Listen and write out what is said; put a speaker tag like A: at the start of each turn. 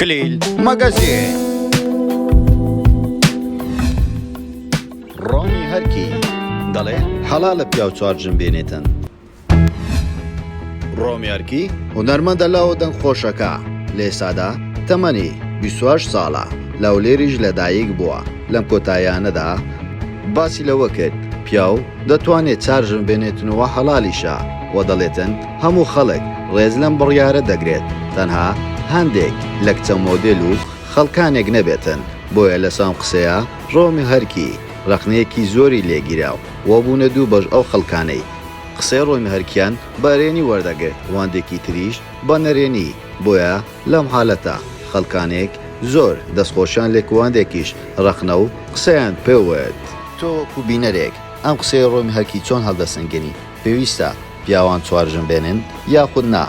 A: کلیل مەگەزین ڕۆمی هەرکی دەڵێ حەڵالە پیاو چوارژن بێنێتن ڕۆمی هەرکی هونەرمەندە لاوە دەنگ خۆشەکە لێسادا تەمەنی 28 ساڵە لەولێریش لەدایک بووە لەم کۆتاییانەدا باسی لەوە کرد پیاو دەتوانێت چارژن بێنێتنەوە حەڵالیشە و دەڵێتن هەموو خەڵک ڕێز لەم بڕیارە دەگرێت تەنها هەندێک لە کچە مۆدێل و خەڵکانێک نەبێتن بۆیە لە سام قسەیە ڕۆمی هەرکی ڕەخنەیەکی زۆری لێگیراو وەبوونە دوو بەش ئەو خەڵکانەی قسەی ڕۆمی هەرکیان بەرێنی وەردەگرت واندێکی تریش بە نەرێنی بۆیە لەم حالەتە خەڵکانێک زۆر دەستخۆشیان لێکواندێکیش ڕەخنە و قسەیان پێوت تۆ کوبینەرێک ئەم قسەی ڕۆمی هەرکی چۆن هەڵدەسەنگێنی پێویستە پیاوان چوارژن بێنن یاخود نا